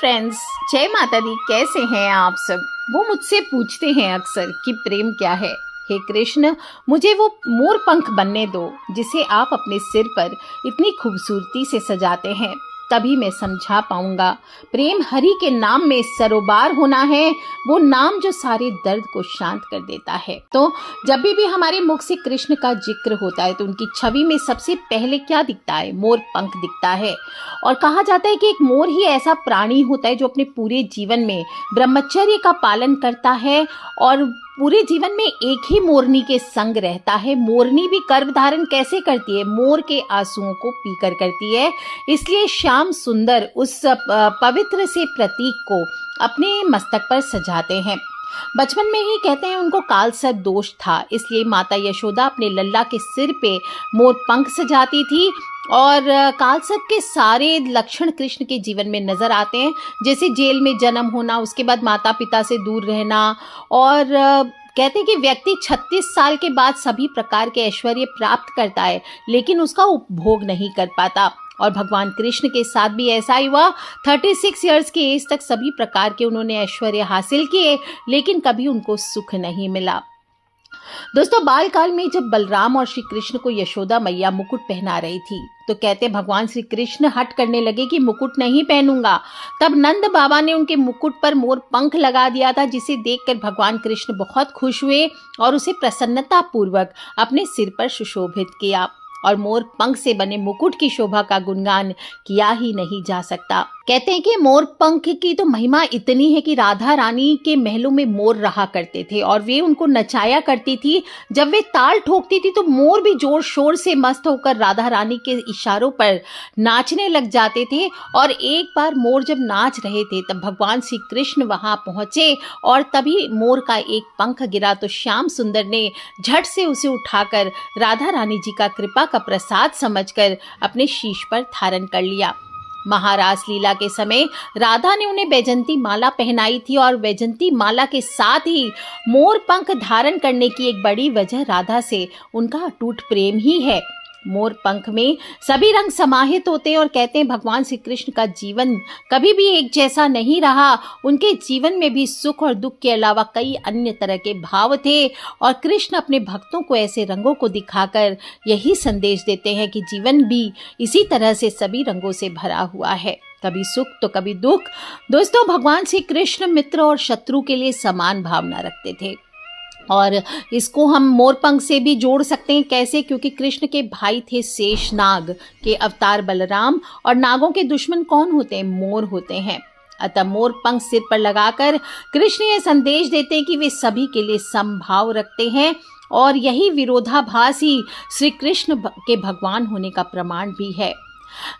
Friends, जय माता दी। कैसे हैं आप सब? वो मुझसे पूछते हैं अक्सर कि प्रेम क्या है। हे कृष्ण, मुझे वो मोर पंख बनने दो जिसे आप अपने सिर पर इतनी खूबसूरती से सजाते हैं, तभी मैं समझा पाऊंगा प्रेम हरि के नाम में सरोबार होना है, वो नाम जो सारे दर्द को शांत कर देता है। तो जब भी हमारे मुख से कृष्ण का जिक्र होता है तो उनकी छवि में सबसे पहले क्या दिखता है? मोर पंख दिखता है। और कहा जाता है कि एक मोर ही ऐसा प्राणी होता है जो अपने पूरे जीवन में ब्रह्मचर्य का पालन करता है और पूरे जीवन में एक ही मोरनी के संग रहता है। मोरनी भी गर्भ धारण कैसे करती है? मोर के आंसुओं को पीकर करती है। इसलिए श्याम सुंदर उस पवित्र से प्रतीक को अपने मस्तक पर सजाते हैं। बचपन में ही कहते हैं उनको कालसर्प दोष था, इसलिए माता यशोदा अपने लल्ला के सिर पे मोर पंख सजाती थी। और कालसर्प के सारे लक्षण कृष्ण के जीवन में नजर आते हैं, जैसे जेल में जन्म होना, उसके बाद माता पिता से दूर रहना। और कहते हैं कि व्यक्ति 36 साल के बाद सभी प्रकार के ऐश्वर्य प्राप्त करता है, लेकिन उसका उपभोग नहीं कर पाता। और भगवान कृष्ण के साथ भी ऐसा ही हुआ। 36 इयर्स की एज तक सभी प्रकार के उन्होंने ऐश्वर्य हासिल किए, लेकिन कभी उनको सुख नहीं मिला। दोस्तों, बाल काल में जब बलराम और श्री कृष्ण को यशोदा मैया मुकुट पहना रही थी तो कहते भगवान श्री कृष्ण हट करने लगे कि मुकुट नहीं पहनूंगा। तब नंद बाबा ने उनके मुकुट पर मोर पंख लगा दिया था, जिसे देखकर भगवान कृष्ण बहुत खुश हुए और उसे प्रसन्नता पूर्वक अपने सिर पर सुशोभित किया। और मोर पंख से बने मुकुट की शोभा का गुणगान किया ही नहीं जा सकता। कहते हैं कि मोर पंख की तो महिमा इतनी है कि राधा रानी के महलों में मोर रहा करते थे और वे उनको नचाया करती थी। जब वे ताल ठोकती थी तो मोर भी जोर शोर से मस्त होकर राधा रानी के इशारों पर नाचने लग जाते थे। और एक बार मोर जब नाच रहे थे तब भगवान श्री कृष्ण वहां पहुंचे और तभी मोर का एक पंख गिरा तो श्याम सुंदर ने झट से उसे उठाकर राधा रानी जी का कृपा का प्रसाद समझकर अपने शीश पर धारण कर लिया। महारास लीला के समय राधा ने उन्हें वैजंती माला पहनाई थी और वैजंती माला के साथ ही मोर पंख धारण करने की एक बड़ी वजह राधा से उनका अटूट प्रेम ही है। मोर पंख में सभी रंग समाहित होते हैं और कहते हैं भगवान श्री कृष्ण का जीवन कभी भी एक जैसा नहीं रहा। उनके जीवन में भी सुख और दुख के अलावा कई अन्य तरह के भाव थे और कृष्ण अपने भक्तों को ऐसे रंगों को दिखाकर यही संदेश देते हैं कि जीवन भी इसी तरह से सभी रंगों से भरा हुआ है, कभी सुख तो कभी दुख। दोस्तों, भगवान श्री कृष्ण मित्र और शत्रु के लिए समान भावना रखते थे और इसको हम मोर पंख से भी जोड़ सकते हैं। कैसे? क्योंकि कृष्ण के भाई थे शेष नाग के अवतार बलराम और नागों के दुश्मन कौन होते हैं? मोर होते हैं। अतः मोर पंख सिर पर लगाकर कृष्ण ये संदेश देते हैं कि वे सभी के लिए समभाव रखते हैं और यही विरोधाभास ही श्री कृष्ण के भगवान होने का प्रमाण भी है।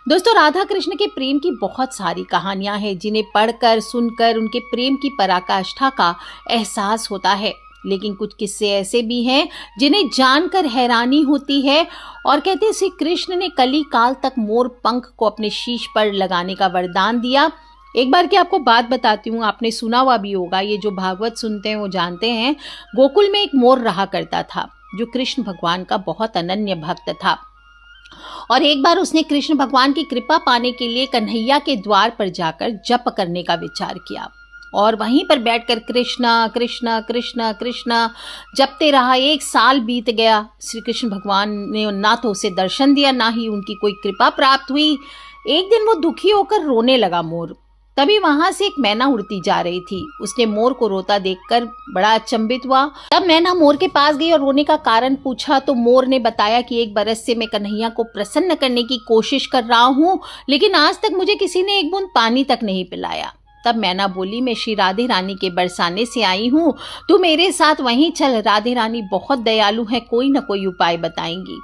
दोस्तों, राधा कृष्ण के प्रेम की बहुत सारी कहानियां हैं जिन्हें पढ़कर सुनकर उनके प्रेम की पराकाष्ठा का एहसास होता है, लेकिन कुछ किस्से ऐसे भी हैं जिन्हें जानकर हैरानी होती है। और कहते हैं श्री कृष्ण ने कली काल तक मोर पंख को अपने शीश पर लगाने का वरदान दिया। एक बार की आपको बात बताती हूँ, आपने सुना हुआ भी होगा, ये जो भागवत सुनते हैं वो जानते हैं। गोकुल में एक मोर रहा करता था जो कृष्ण भगवान का बहुत अनन्य भक्त था और एक बार उसने कृष्ण भगवान की कृपा पाने के लिए कन्हैया के द्वार पर जाकर जप करने का विचार किया और वहीं पर बैठकर कृष्णा कृष्णा कृष्णा कृष्णा जपते रहा। 1 साल बीत गया। श्री कृष्ण भगवान ने ना तो उसे दर्शन दिया, ना ही उनकी कोई कृपा प्राप्त हुई। एक दिन वो दुखी होकर रोने लगा मोर। तभी वहां से एक मैना उड़ती जा रही थी। उसने मोर को रोता देखकर बड़ा अचंभित हुआ। तब मैना मोर के पास गई और रोने का कारण पूछा तो मोर ने बताया कि 1 बरस से मैं कन्हैया को प्रसन्न करने की कोशिश कर रहा हूँ, लेकिन आज तक मुझे किसी ने एक बूंद पानी तक नहीं पिलाया। तब मैना बोली, मैं श्री राधे रानी के बरसाने से आई हूँ, तू मेरे साथ वहीं चल, राधे रानी बहुत दयालु है, कोई न कोई उपाय बताएंगी।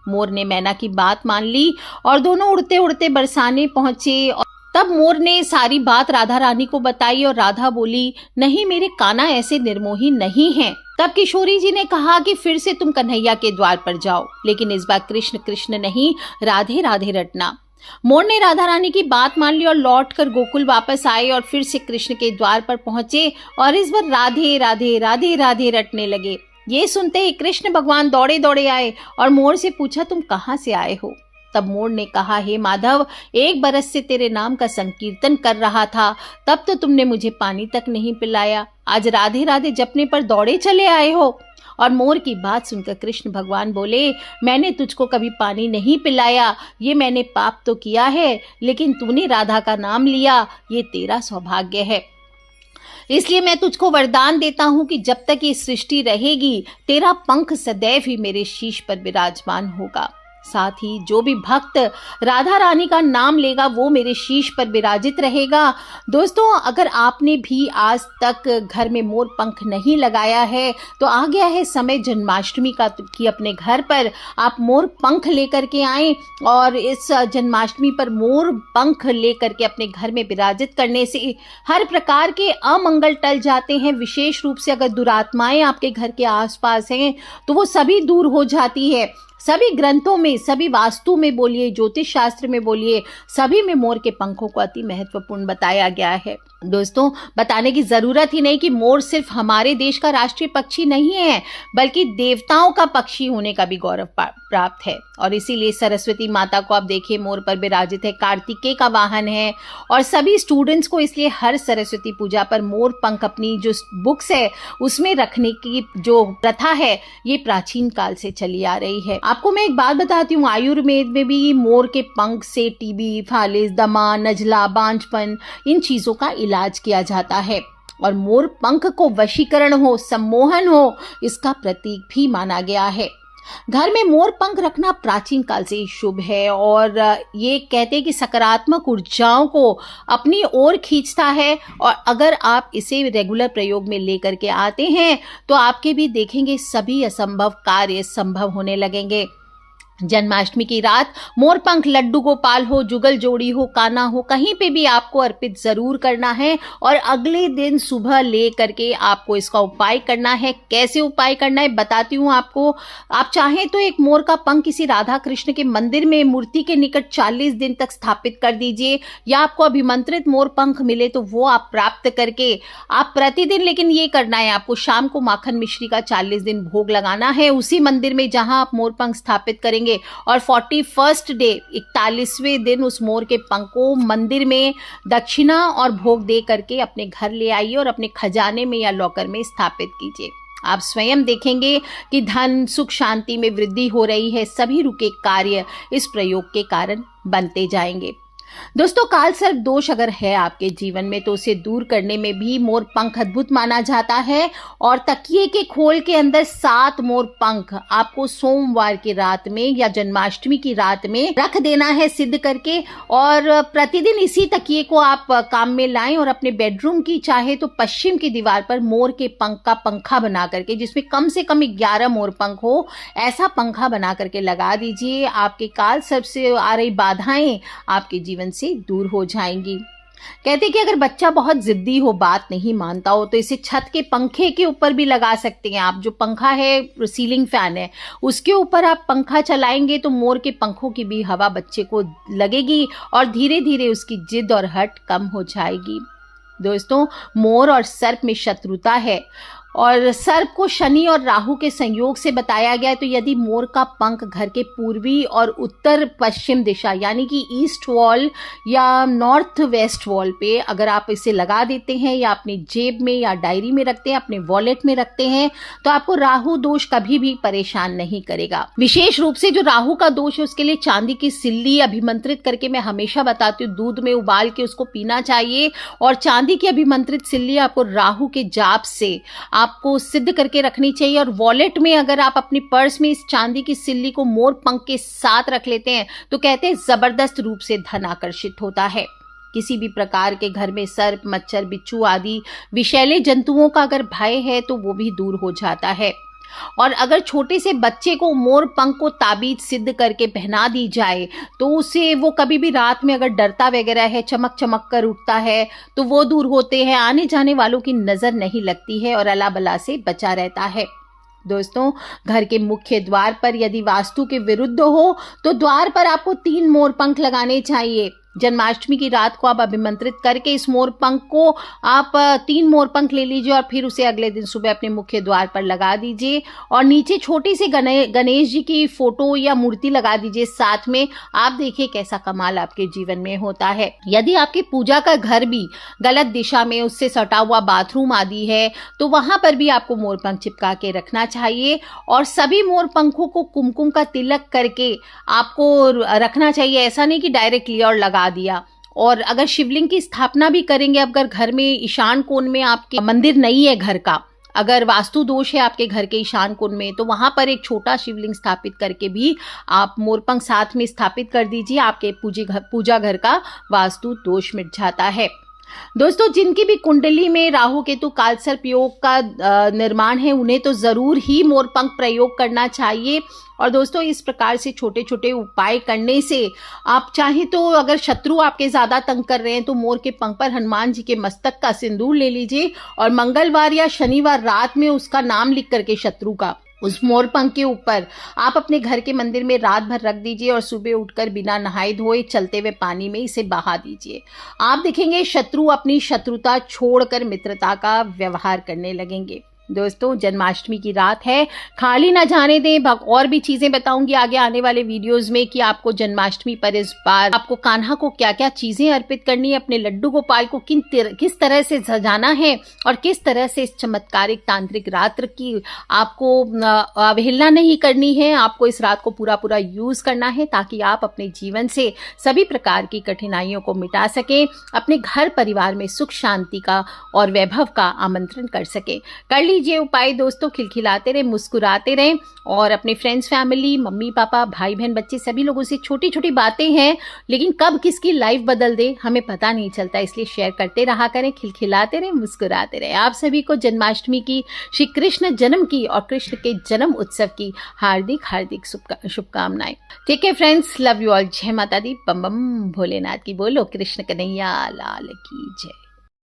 मोर ने मैना की बात मान ली और दोनों उड़ते उड़ते बरसाने पहुंचे। तब मोर ने सारी बात राधा रानी को बताई और राधा बोली, नहीं, मेरे कान्हा ऐसे निर्मोही नहीं हैं। तब किशोरी जी ने कहा कि फिर से तुम कन्हैया के द्वार पर जाओ, लेकिन इस बार कृष्ण कृष्ण नहीं, राधे राधे रटना। मोर ने राधा रानी की बात मान ली और लौटकर गोकुल वापस आए और फिर से कृष्ण के द्वार पर पहुंचे और इस बार राधे राधे राधे राधे रटने लगे। ये सुनते ही कृष्ण भगवान दौड़े दौड़े आए और मोर से पूछा, तुम कहाँ से आए हो? तब मोर ने कहा, हे माधव, 1 बरस से तेरे नाम का संकीर्तन कर रहा था, तब तो तुमने मुझे पानी तक नहीं पिलाया। आज राधे राधे जपने पर दौड़े चले आए हो। और मोर की बात सुनकर कृष्ण भगवान बोले, मैंने तुझको कभी पानी नहीं पिलाया, ये मैंने पाप तो किया है, लेकिन तूने राधा का नाम लिया, ये तेरा सौभाग्य है। इसलिए मैं तुझको वरदान देता हूं कि जब तक ये सृष्टि रहेगी, तेरा पंख सदैव ही मेरे शीश पर विराजमान होगा। साथ ही जो भी भक्त राधा रानी का नाम लेगा वो मेरे शीश पर विराजित रहेगा। दोस्तों, अगर आपने भी आज तक घर में मोर पंख नहीं लगाया है तो आ गया है समय जन्माष्टमी का कि अपने घर पर आप मोर पंख लेकर के आएं और इस जन्माष्टमी पर मोर पंख लेकर के अपने घर में विराजित करने से हर प्रकार के अमंगल टल जाते हैं। विशेष रूप से अगर दुरात्माएं आपके घर के आसपास हैं तो वो सभी दूर हो जाती है। सभी ग्रंथों में, सभी वास्तु में बोलिए, ज्योतिष शास्त्र में बोलिए, सभी में मोर के पंखों को अति महत्वपूर्ण बताया गया है। दोस्तों, बताने की जरूरत ही नहीं कि मोर सिर्फ हमारे देश का राष्ट्रीय पक्षी नहीं है, बल्कि देवताओं का पक्षी होने का भी गौरव प्राप्त है। और इसीलिए सरस्वती माता को आप देखिए मोर पर विराजित है, कार्तिकेय का वाहन है। और सभी स्टूडेंट्स को इसलिए हर सरस्वती पूजा पर मोर पंख अपनी जो बुक्स है उसमें रखने की जो प्रथा है ये प्राचीन काल से चली आ रही है। आपको मैं एक बात बताती हूँ, आयुर्वेद में भी मोर के पंख से टीबी, फालिस, दमा, नजला, बांझपन, इन चीजों का इलाज किया जाता है। और मोर पंख को वशीकरण हो, सम्मोहन हो, इसका प्रतीक भी माना गया है। घर में मोर पंख रखना प्राचीन काल से ही शुभ है और ये कहते हैं कि सकारात्मक ऊर्जाओं को अपनी ओर खींचता है। और अगर आप इसे रेगुलर प्रयोग में लेकर के आते हैं तो आपके भी देखेंगे सभी असंभव कार्य संभव होने लगेंगे। जन्माष्टमी की रात मोर पंख लड्डू गोपाल हो, जुगल जोड़ी हो, काना हो, कहीं पे भी आपको अर्पित जरूर करना है और अगले दिन सुबह ले करके आपको इसका उपाय करना है। कैसे उपाय करना है बताती हूँ आपको। आप चाहें तो एक मोर का पंख किसी राधा कृष्ण के मंदिर में मूर्ति के निकट 40 दिन तक स्थापित कर दीजिए, या आपको अभिमंत्रित मोर पंख मिले तो वो आप प्राप्त करके आप प्रतिदिन, लेकिन ये करना है आपको, शाम को माखन मिश्री का 40 दिन भोग लगाना है उसी मंदिर में जहां आप मोर पंख स्थापित करेंगे। और 41st डे, 41वें दिन उस मोर के पंख को मंदिर में दक्षिणा और भोग दे करके अपने घर ले आइए और अपने खजाने में या लॉकर में स्थापित कीजिए। आप स्वयं देखेंगे कि धन, सुख, शांति में वृद्धि हो रही है। सभी रुके कार्य इस प्रयोग के कारण बनते जाएंगे। दोस्तों, काल सर्प दोष अगर है आपके जीवन में तो उसे दूर करने में भी मोर पंख अद्भुत माना जाता है। और तकिए के खोल के अंदर 7 मोर पंख आपको सोमवार की रात में या जन्माष्टमी की रात में रख देना है सिद्ध करके। और प्रतिदिन इसी तकिए को आप काम में लाएं और अपने बेडरूम की चाहे तो पश्चिम की दीवार पर मोर के पंख का पंखा बना करके, जिसमें कम से कम 11 मोर पंख हो, ऐसा पंखा बना करके लगा दीजिए। आपके काल सर्प से आ रही बाधाएं आपके जीवन से दूर हो जाएंगी। कहते कि अगर बच्चा बहुत जिद्दी हो, बात नहीं मानता हो, तो इसे छत के पंखे के ऊपर भी लगा सकते हैं आप। जो पंखा है, सीलिंग फैन है, उसके ऊपर आप पंखा चलाएंगे तो मोर के पंखों की भी हवा बच्चे को लगेगी और धीरे धीरे उसकी जिद और हट कम हो जाएगी। दोस्तों, मोर और सर्प में शत्रुता है और सर्प को शनि और राहु के संयोग से बताया गया है। तो यदि मोर का पंख घर के पूर्वी और उत्तर पश्चिम दिशा यानी कि ईस्ट वॉल या नॉर्थ वेस्ट वॉल पे अगर आप इसे लगा देते हैं या अपनी जेब में या डायरी में रखते हैं, अपने वॉलेट में रखते हैं, तो आपको राहु दोष कभी भी परेशान नहीं करेगा। विशेष रूप से जो राहु का दोष है उसके लिए चांदी की सिल्ली अभिमंत्रित करके मैं हमेशा बताती हूँ, दूध में उबाल के उसको पीना चाहिए। और चांदी की अभिमंत्रित सिल्ली आपको राहु के जाप से आपको सिद्ध करके रखनी चाहिए। और वॉलेट में अगर आप अपनी पर्स में इस चांदी की सिल्ली को मोर पंख के साथ रख लेते हैं तो कहते हैं जबरदस्त रूप से धन आकर्षित होता है। किसी भी प्रकार के घर में सर्प, मच्छर, बिच्छू आदि विषैले जंतुओं का अगर भय है तो वो भी दूर हो जाता है। और अगर छोटे से बच्चे को मोर पंख को ताबीज सिद्ध करके पहना दी जाए तो उसे वो कभी भी रात में अगर डरता वगैरह है, चमक चमक कर उठता है, तो वो दूर होते हैं, आने जाने वालों की नजर नहीं लगती है और अला बला से बचा रहता है। दोस्तों, घर के मुख्य द्वार पर यदि वास्तु के विरुद्ध हो तो द्वार पर आपको 3 मोर पंख लगाने चाहिए। जन्माष्टमी की रात को आप अभिमंत्रित करके इस मोर पंख को आप 3 मोर पंख ले लीजिए और फिर उसे अगले दिन सुबह अपने मुख्य द्वार पर लगा दीजिए और नीचे छोटी सी गणेश जी की फोटो या मूर्ति लगा दीजिए साथ में। आप देखिए कैसा कमाल आपके जीवन में होता है। यदि आपकी पूजा का घर भी गलत दिशा में, उससे सटा हुआ बाथरूम आदि है, तो वहां पर भी आपको मोर पंख चिपका के रखना चाहिए और सभी मोर पंखों को कुमकुम का तिलक करके आपको रखना चाहिए। ऐसा नहीं कि डायरेक्ट लिया और लगा दिया। और अगर शिवलिंग की स्थापना भी करेंगे, अगर घर में ईशान कोण में आपके मंदिर नहीं है घर का, अगर वास्तु दोष है आपके घर के ईशान कोण में, तो वहां पर एक छोटा शिवलिंग स्थापित करके भी आप मोरपंख साथ में स्थापित कर दीजिए। आपके पूजा घर का वास्तु दोष मिट जाता है। दोस्तों, जिनकी भी कुंडली में राहु केतु कालसर्प योग का निर्माण है, उन्हें तो जरूर ही मोरपंख प्रयोग करना चाहिए। और दोस्तों, इस प्रकार से छोटे छोटे उपाय करने से आप चाहें तो, अगर शत्रु आपके ज्यादा तंग कर रहे हैं, तो मोर के पंख पर हनुमान जी के मस्तक का सिंदूर ले लीजिए और मंगलवार या शनिवार रात में उसका नाम लिख करके शत्रु का उस मोर पंख के ऊपर आप अपने घर के मंदिर में रात भर रख दीजिए और सुबह उठकर बिना नहाए धोए चलते हुए पानी में इसे बहा दीजिए। आप देखेंगे शत्रु अपनी शत्रुता छोड़कर मित्रता का व्यवहार करने लगेंगे। दोस्तों, जन्माष्टमी की रात है, खाली ना जाने दें। और भी चीजें बताऊंगी आगे आने वाले वीडियोस में कि आपको जन्माष्टमी पर इस बार आपको कान्हा को क्या क्या चीजें अर्पित करनी है, अपने लड्डू गोपाल को किस तरह से सजाना है और किस तरह से इस चमत्कारिक तांत्रिक रात्र की आपको अवहेलना नहीं करनी है। आपको इस रात को पूरा यूज करना है ताकि आप अपने जीवन से सभी प्रकार की कठिनाइयों को मिटा सकें, अपने घर परिवार में सुख शांति का और वैभव का आमंत्रण कर सके। कर लीजिए उपाय दोस्तों, खिलखिलाते रहे, मुस्कुराते रहें और अपने फ्रेंड्स, फैमिली, मम्मी पापा, भाई बहन, बच्चे सभी लोगों से छोटी छोटी बातें हैं, लेकिन कब किसकी लाइफ बदल दे हमें पता नहीं चलता, इसलिए शेयर करते रहा करें, खिलखिलाते रहे, मुस्कुराते रहे। आप सभी को जन्माष्टमी की, श्री कृष्ण जन्म की और कृष्ण के जन्म उत्सव की हार्दिक हार्दिक शुभकामनाएं। ठीक है फ्रेंड्स, लव यू ऑल। जय माता दी, बम बम भोलेनाथ की बोलो, कृष्ण कन्हैया लाल की जय।